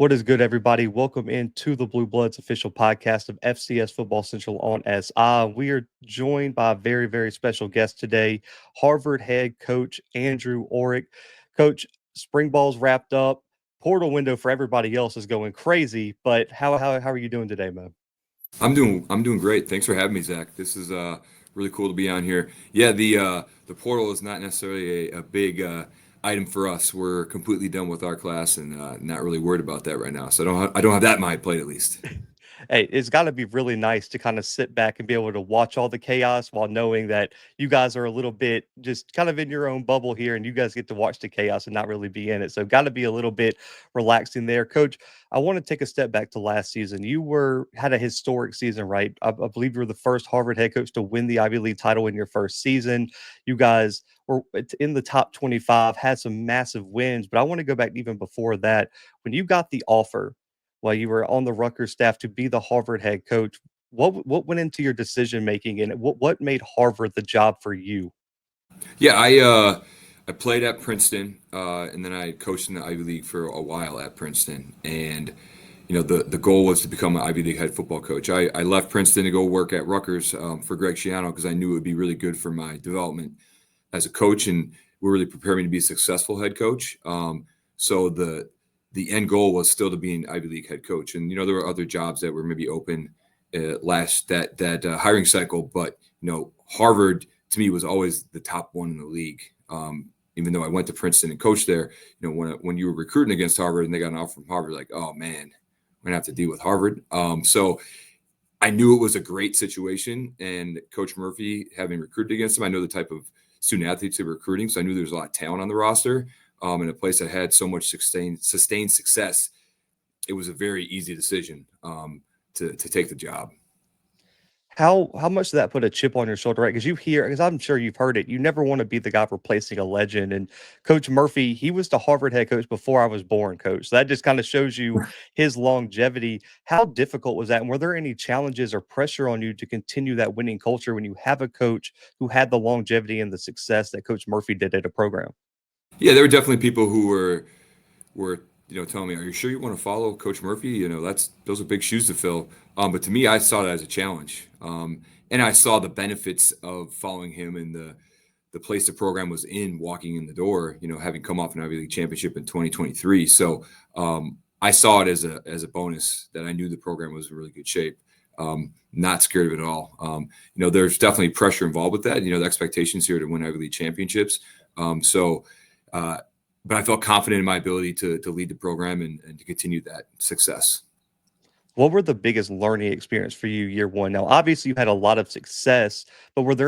What is good, everybody? Welcome into the Bluebloods official podcast of FCS Football Central on SI. We are joined by a very, very special guest today, Harvard head coach Andrew Aurich. Coach, spring ball's wrapped up. Portal window for everybody else is going crazy, but how are you doing today, man? I'm doing great. Thanks for having me, Zach. This is really cool to be on here. Yeah, the portal is not necessarily a big item for us. We're completely done with our class and not really worried about that right now. So I don't have that on my plate at least. Hey, it's got to be really nice to kind of sit back and be able to watch all the chaos while knowing that you guys are a little bit just kind of in your own bubble here and you guys get to watch the chaos and not really be in it. So, got to be a little bit relaxing there. Coach, I want to take a step back to last season. You had a historic season, right? I believe you were the first Harvard head coach to win the Ivy League title in your first season. You guys were in the top 25, had some massive wins, but I want to go back even before that. When you got the offer, while you were on the Rutgers staff to be the Harvard head coach. What went into your decision making, and what made Harvard the job for you? Yeah, I played at Princeton, and then I coached in the Ivy League for a while at Princeton, and the goal was to become an Ivy League head football coach. I left Princeton to go work at Rutgers for Greg Shiano because I knew it would be really good for my development as a coach and would really prepare me to be a successful head coach. So the end goal was still to be an Ivy League head coach, and there were other jobs that were maybe open last that hiring cycle, but Harvard to me was always the top one in the league. Even though I went to Princeton and coached there, when you were recruiting against Harvard and they got an offer from Harvard, like, oh man, we're gonna have to deal with Harvard. So I knew it was a great situation, and Coach Murphy, having recruited against him, I know the type of student athletes they were recruiting, so I knew there was a lot of talent on the roster. In a place that had so much sustained success, it was a very easy decision to take the job. How much did that put a chip on your shoulder, right? Because I'm sure you've heard it. You never want to be the guy replacing a legend. And Coach Murphy, he was the Harvard head coach before I was born, coach. So that just kind of shows you his longevity. How difficult was that? And were there any challenges or pressure on you to continue that winning culture when you have a coach who had the longevity and the success that Coach Murphy did at a program? Yeah, there were definitely people who were telling me, "Are you sure you want to follow Coach Murphy?" Those are big shoes to fill. But to me, I saw that as a challenge, and I saw the benefits of following him and the place the program was in, walking in the door. Having come off an Ivy League championship in 2023, so I saw it as a bonus that I knew the program was in really good shape. Not scared of it at all. There's definitely pressure involved with that. The expectations here to win Ivy League championships. So. But I felt confident in my ability to lead the program and to continue that success. What were the biggest learning experience for you year one? Now, obviously, you had a lot of success, but was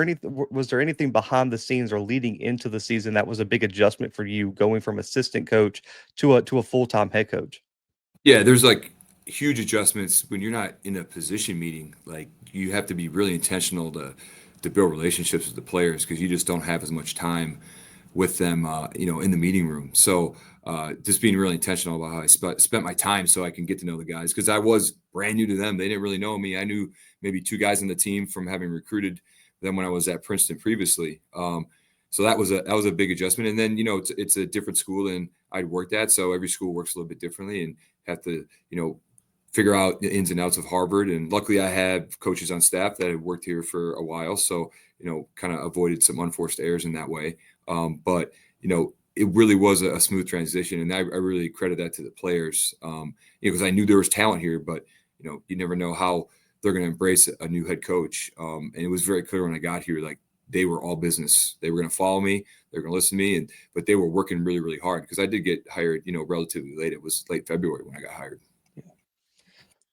there anything behind the scenes or leading into the season that was a big adjustment for you going from assistant coach to a full-time head coach? Yeah, there's like huge adjustments when you're not in a position meeting. Like you have to be really intentional to build relationships with the players because you just don't have as much time with them, in the meeting room. So just being really intentional about how I spent my time so I can get to know the guys because I was brand new to them. They didn't really know me. I knew maybe two guys on the team from having recruited them when I was at Princeton previously. So that was a big adjustment. And then it's a different school than I'd worked at, so every school works a little bit differently, and have to figure out the ins and outs of Harvard. And luckily, I had coaches on staff that had worked here for a while, so kind of avoided some unforced errors in that way. But it really was a smooth transition, and I really credit that to the players, because I knew there was talent here, but you never know how they're going to embrace a new head coach. And it was very clear when I got here, like they were all business. They were going to follow me, they were going to listen to me, but they were working really, really hard because I did get hired, relatively late. It was late February when I got hired.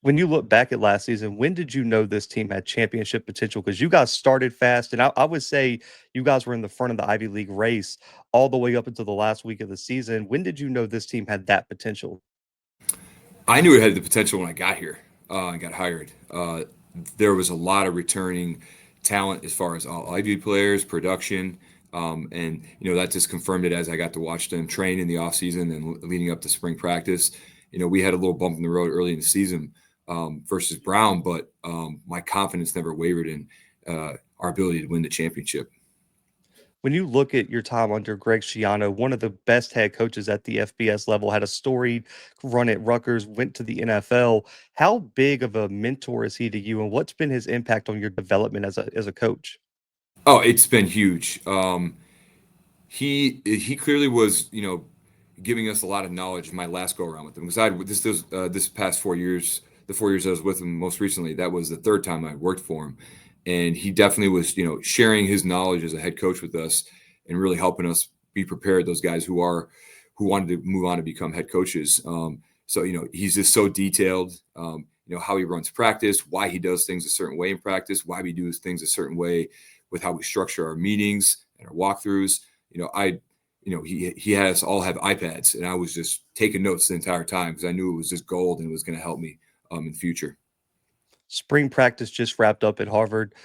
When you look back at last season, when did you know this team had championship potential? Because you guys started fast, and I would say you guys were in the front of the Ivy League race all the way up until the last week of the season. When did you know this team had that potential? I knew it had the potential when I got here and got hired. There was a lot of returning talent as far as all Ivy players, production, and that just confirmed it as I got to watch them train in the off season and leading up to spring practice. We had a little bump in the road early in the season versus Brown, but my confidence never wavered in our ability to win the championship. When you look at your time under Greg Shiano, one of the best head coaches at the FBS level, had a storied run at Rutgers, went to the NFL. How big of a mentor is he to you, and what's been his impact on your development as a coach? Oh, it's been huge. He clearly was, giving us a lot of knowledge in my last go around with him. Because this past 4 years, the 4 years I was with him most recently, that was the third time I worked for him, and he definitely was, sharing his knowledge as a head coach with us and really helping us be prepared. Those guys who wanted to move on to become head coaches. So he's just so detailed. How he runs practice, why he does things a certain way in practice, why we do things a certain way with how we structure our meetings and our walkthroughs. He had us all have iPads, and I was just taking notes the entire time because I knew it was just gold and it was going to help me in the future. Spring practice just wrapped up at Harvard.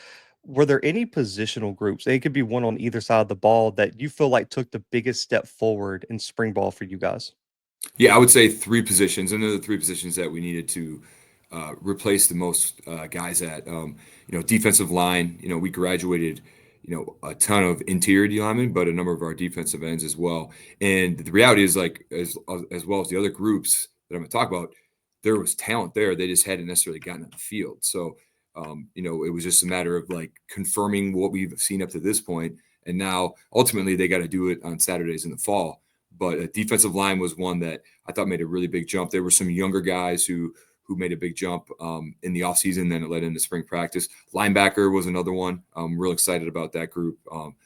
Were there any positional groups, and it could be one on either side of the ball, that you feel like took the biggest step forward in spring ball for you guys? Yeah, I would say three positions, and they're the three positions that we needed to replace the most guys at. Defensive line. We graduated, a ton of interior D linemen, but a number of our defensive ends as well. And the reality is, like as well as the other groups that I'm going to talk about, there was talent there. They just hadn't necessarily gotten on the field. So, it was just a matter of like confirming what we've seen up to this point, and now ultimately they got to do it on Saturdays in the fall. But a defensive line was one that I thought made a really big jump. There were some younger guys who made a big jump in the offseason, then it led into spring practice. Linebacker was another one. I'm real excited about that group.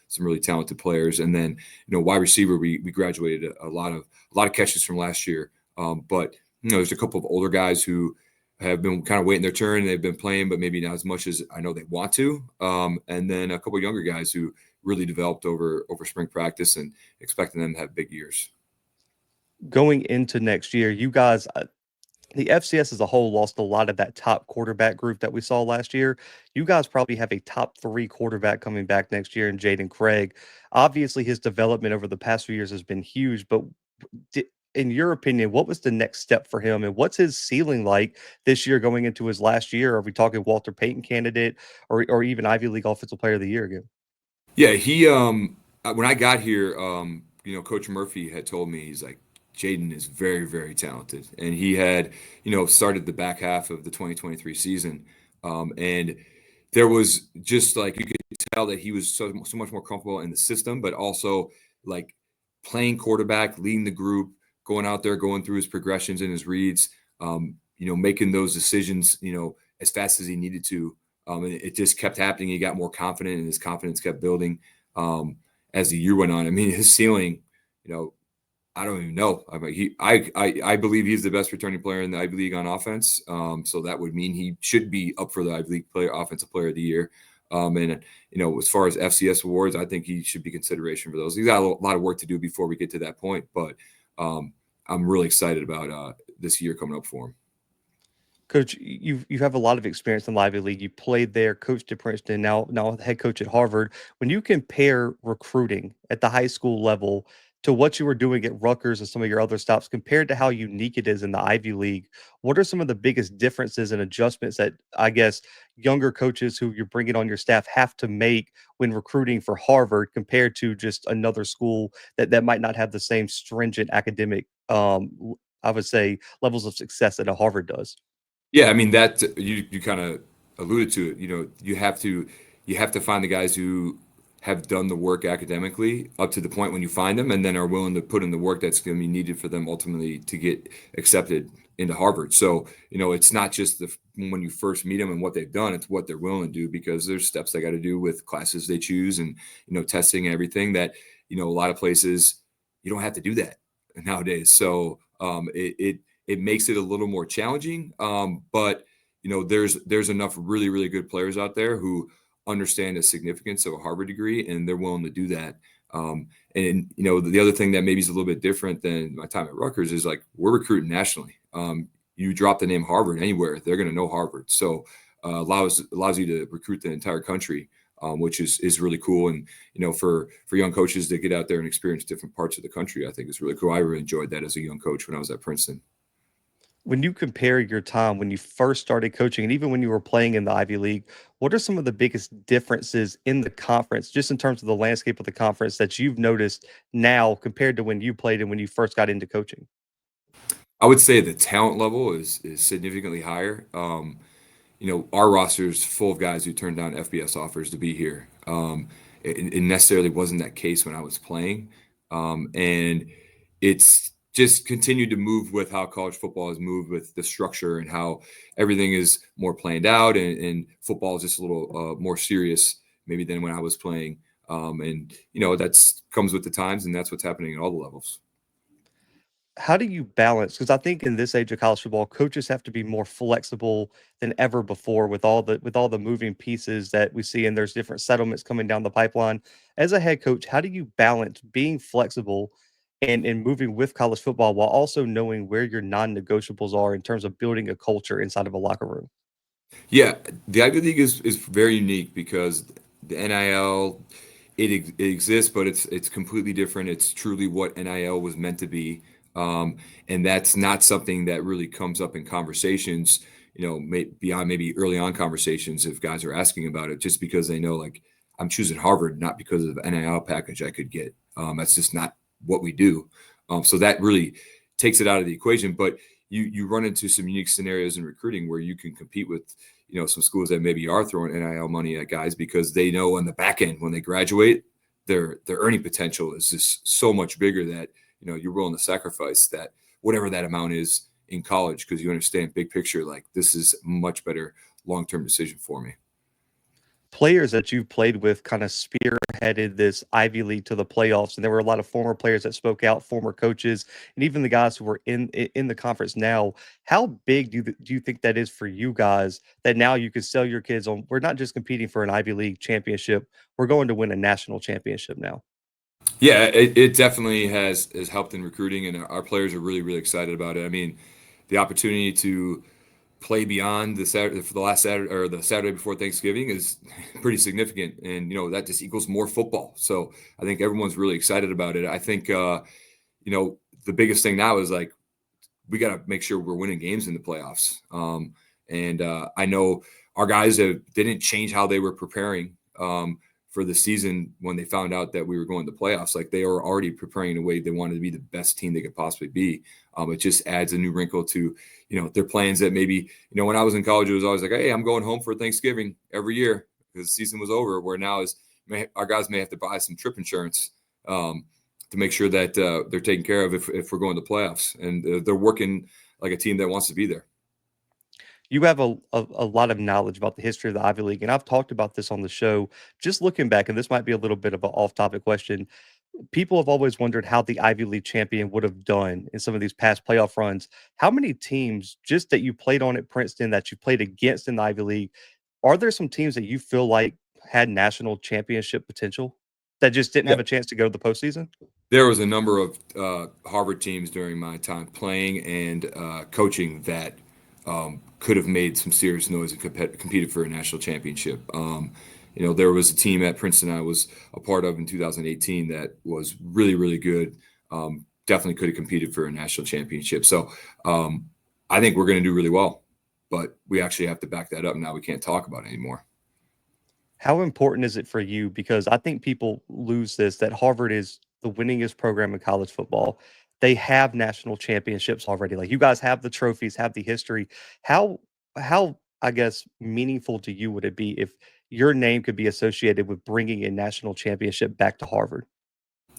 Some really talented players. And then, wide receiver, we graduated a lot of catches from last year. But there's a couple of older guys who have been kind of waiting their turn. They've been playing, but maybe not as much as I know they want to. And then a couple of younger guys who really developed over spring practice, and expecting them to have big years. Going into next year, you guys, the FCS as a whole lost a lot of that top quarterback group that we saw last year. You guys probably have a top three quarterback coming back next year in Jaden Craig. Obviously, his development over the past few years has been huge, but in your opinion, what was the next step for him, and what's his ceiling like this year going into his last year? Are we talking Walter Payton candidate, or even Ivy League Offensive Player of the Year again? Yeah, he when I got here, Coach Murphy had told me, he's like, Jaden is very, very talented, and he had started the back half of the 2023 season, and there was just like you could tell that he was so much more comfortable in the system, but also like playing quarterback, leading the group, going out there, going through his progressions and his reads, making those decisions, as fast as he needed to. And it just kept happening. He got more confident, and his confidence kept building as the year went on. I mean, his ceiling, I don't even know. I mean, I believe he's the best returning player in the Ivy League on offense. So that would mean he should be up for the Ivy League Offensive Player of the Year. And as far as FCS awards, I think he should be consideration for those. He's got a lot of work to do before we get to that point, but I'm really excited about this year coming up for him. Coach, you have a lot of experience in the Ivy League. You played there, coached at Princeton, now head coach at Harvard. When you compare recruiting at the high school level to what you were doing at Rutgers and some of your other stops, compared to how unique it is in the Ivy League, what are some of the biggest differences and adjustments that I guess younger coaches who you're bringing on your staff have to make when recruiting for Harvard compared to just another school that might not have the same stringent academic, I would say, levels of success that a Harvard does? Yeah, I mean that you kind of alluded to it. You have to find the guys who have done the work academically up to the point when you find them, and then are willing to put in the work that's going to be needed for them ultimately to get accepted into Harvard. So it's not just when you first meet them and what they've done; it's what they're willing to do, because there's steps they got to do with classes they choose, and testing and everything that a lot of places you don't have to do that nowadays. So it makes it a little more challenging. But there's enough really, really good players out there who understand the significance of a Harvard degree, and they're willing to do that. And the other thing that maybe is a little bit different than my time at Rutgers is like we're recruiting nationally. You drop the name Harvard anywhere, they're going to know Harvard. So allows you to recruit the entire country, which is really cool. And for young coaches to get out there and experience different parts of the country, I think is really cool. I really enjoyed that as a young coach when I was at Princeton. When you compare your time when you first started coaching and even when you were playing in the Ivy League, what are some of the biggest differences in the conference, just in terms of the landscape of the conference that you've noticed now compared to when you played and when you first got into coaching? I would say the talent level is significantly higher. Our roster is full of guys who turned down FBS offers to be here. It necessarily wasn't that case when I was playing, and it's just continued to move with how college football has moved with the structure and how everything is more planned out, and football is just a little more serious maybe than when I was playing. And that's comes with the times, and that's what's happening at all the levels. How do you balance? Because I think in this age of college football, coaches have to be more flexible than ever before with all the moving pieces that we see, and there's different settlements coming down the pipeline. As a head coach, how do you balance being flexible and moving with college football while also knowing where your non-negotiables are in terms of building a culture inside of a locker room? Yeah, the Ivy League is very unique because the NIL it exists, but it's completely different. It's truly what NIL was meant to be, and that's not something that really comes up in conversations. Beyond maybe early on conversations, if guys are asking about it, just because they know like I'm choosing Harvard not because of the NIL package I could get. That's just not what we do. So that really takes it out of the equation. But you run into some unique scenarios in recruiting where you can compete with some schools that maybe are throwing NIL money at guys because they know on the back end when they graduate, their earning potential is just so much bigger that you're willing to sacrifice that whatever that amount is in college because you understand big picture like this is a much better long-term decision for me. Players that you've played with kind of spearheaded this Ivy League to the playoffs, and there were a lot of former players that spoke out, former coaches, and even the guys who were in the conference now. How big do you think that is for you guys that now you can sell your kids on? We're not just competing for an Ivy League championship; we're going to win a national championship now. Yeah, it definitely has helped in recruiting, and our players are really really excited about it. I mean, the opportunity to play beyond the Saturday for the last Saturday or the Saturday before Thanksgiving is pretty significant, and that just equals more football. So I think everyone's really excited about it. I think the biggest thing now is like we got to make sure we're winning games in the playoffs. And I know our guys didn't change how they were preparing for the season when they found out that we were going to playoffs. Like they were already preparing in a way they wanted to be the best team they could possibly be. It just adds a new wrinkle to their plans that maybe when I was in college it was always like, hey, I'm going home for Thanksgiving every year because the season was over. Where now is our guys may have to buy some trip insurance. To make sure that they're taken care of if we're going to playoffs, and they're working like a team that wants to be there. You have a lot of knowledge about the history of the Ivy League, and I've talked about this on the show. Just looking back, and this might be a little bit of an off-topic question. People have always wondered how the Ivy League champion would have done in some of these past playoff runs. How many teams, just that you played on at Princeton, that you played against in the Ivy League, are there some teams that you feel like had national championship potential that just didn't Yeah. have a chance to go to the postseason? There was a number of Harvard teams during my time playing and coaching that could have made some serious noise and competed for a national championship. There was a team at Princeton I was a part of in 2018 that was really, really good. Definitely could have competed for a national championship. So I think we're going to do really well, but we actually have to back that up now. We can't talk about it anymore. How important is it for you? Because I think people lose this that Harvard is the winningest program in college football. They have national championships already. Like you guys have the trophies, have the history. How how I guess meaningful to you would it be if your name could be associated with bringing a national championship back to Harvard?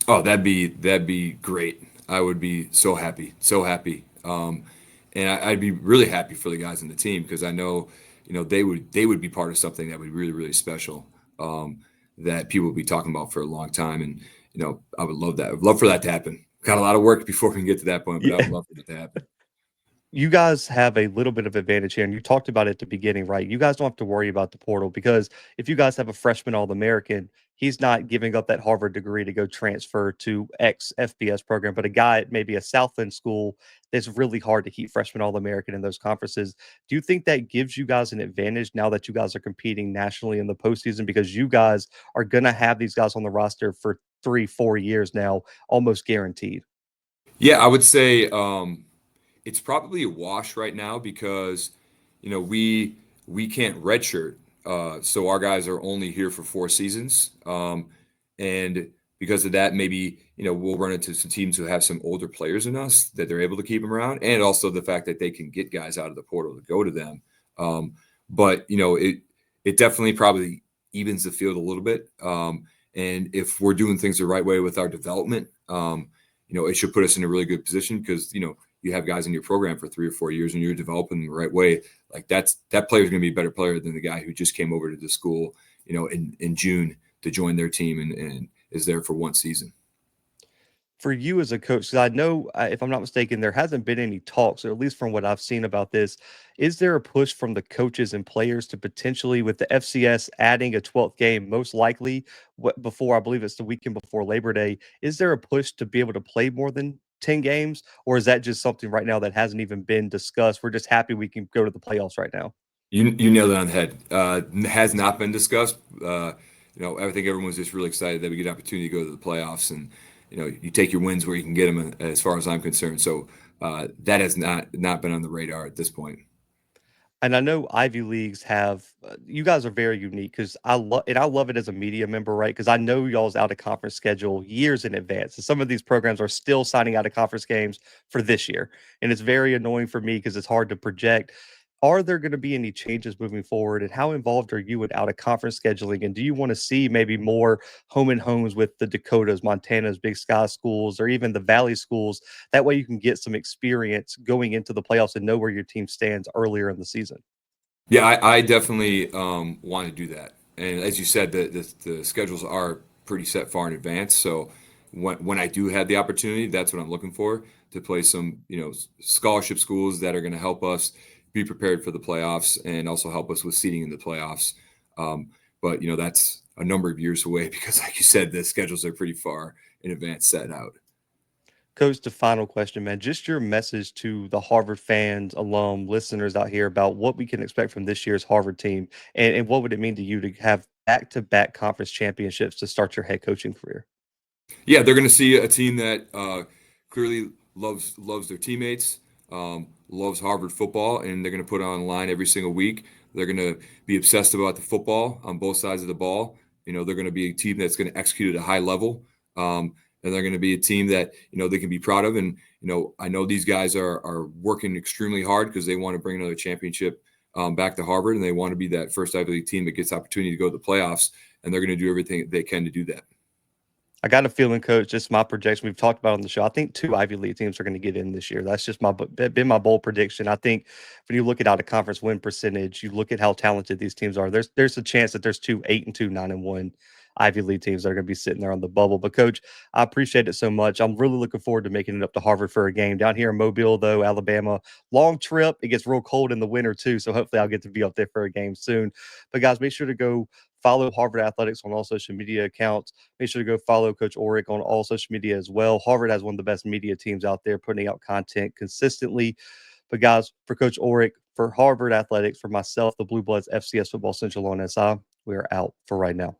Oh, that'd be great. I would be so happy, so happy. And I'd be really happy for the guys in the team because I know, they would be part of something that would be really, really special. That people would be talking about for a long time, and I would love that. I'd love for that to happen. Got a lot of work before we can get to that point, but I would Yeah. love for that to happen. You guys have a little bit of advantage here, and you talked about it at the beginning, right? You guys don't have to worry about the portal because if you guys have a freshman All-American, he's not giving up that Harvard degree to go transfer to X FBS program. But a guy at maybe a Southland school, it's really hard to keep freshman All-American in those conferences. Do you think that gives you guys an advantage now that you guys are competing nationally in the postseason because you guys are going to have these guys on the roster for 3, 4 years now, almost guaranteed? Yeah, I would say it's probably a wash right now because we can't redshirt, so our guys are only here for 4 seasons, and because of that, maybe we'll run into some teams who have some older players than us that they're able to keep them around, and also the fact that they can get guys out of the portal to go to them. But it definitely probably evens the field a little bit. And if we're doing things the right way with our development, it should put us in a really good position because you have guys in your program for 3 or 4 years and you're developing the right way. Like that player is going to be a better player than the guy who just came over to the school, in June to join their team and is there for 1 season. For you as a coach, 'cause I know, if I'm not mistaken, there hasn't been any talks, or at least from what I've seen about this. Is there a push from the coaches and players to potentially, with the FCS adding a 12th game, most likely before, I believe it's the weekend before Labor Day, is there a push to be able to play more than 10 games? Or is that just something right now that hasn't even been discussed? We're just happy we can go to the playoffs right now. You nailed it on the head. Has not been discussed. I think everyone's just really excited that we get an opportunity to go to the playoffs, and you take your wins where you can get them. As far as I'm concerned, so that has not been on the radar at this point. And I know Ivy Leagues have you guys are very unique because I love it as a media member, right? Because I know y'all's out of conference schedule years in advance. And some of these programs are still signing out of conference games for this year. And it's very annoying for me because it's hard to project. Are there going to be any changes moving forward? And how involved are you with out of conference scheduling? And do you want to see maybe more home and homes with the Dakotas, Montana's, Big Sky schools, or even the Valley schools? That way you can get some experience going into the playoffs and know where your team stands earlier in the season. Yeah, I definitely want to do that. And as you said, the schedules are pretty set far in advance. So when I do have the opportunity, that's what I'm looking for to play some scholarship schools that are going to help us be prepared for the playoffs and also help us with seeding in the playoffs. But that's a number of years away because, like you said, the schedules are pretty far in advance set out. Coach, the final question, man. Just your message to the Harvard fans, alum, listeners out here about what we can expect from this year's Harvard team, and what would it mean to you to have back-to-back conference championships to start your head coaching career? Yeah, they're going to see a team that clearly loves their teammates, loves Harvard football, and they're going to put it on the line every single week. They're going to be obsessed about the football on both sides of the ball. They're going to be a team that's going to execute at a high level, and they're going to be a team that they can be proud of. And I know these guys are working extremely hard because they want to bring another championship back to Harvard, and they want to be that first Ivy League team that gets opportunity to go to the playoffs, and they're going to do everything they can to do that. I got a feeling, coach, just my projection we've talked about on the show. I think 2 Ivy League teams are going to get in this year. That's just been my bold prediction. I think when you look at out of conference win percentage, you look at how talented these teams are. There's a chance that there's 2 8-2, 9-1 Ivy League teams that are going to be sitting there on the bubble. But coach, I appreciate it so much. I'm really looking forward to making it up to Harvard for a game down here in Mobile, though, Alabama. Long trip. It gets real cold in the winter too, so hopefully I'll get to be up there for a game soon. But guys, make sure to go follow Harvard Athletics on all social media accounts. Make sure to go follow Coach Aurich on all social media as well. Harvard has one of the best media teams out there putting out content consistently. But guys, for Coach Aurich, for Harvard Athletics, for myself, the Bluebloods FCS Football Central on SI, we are out for right now.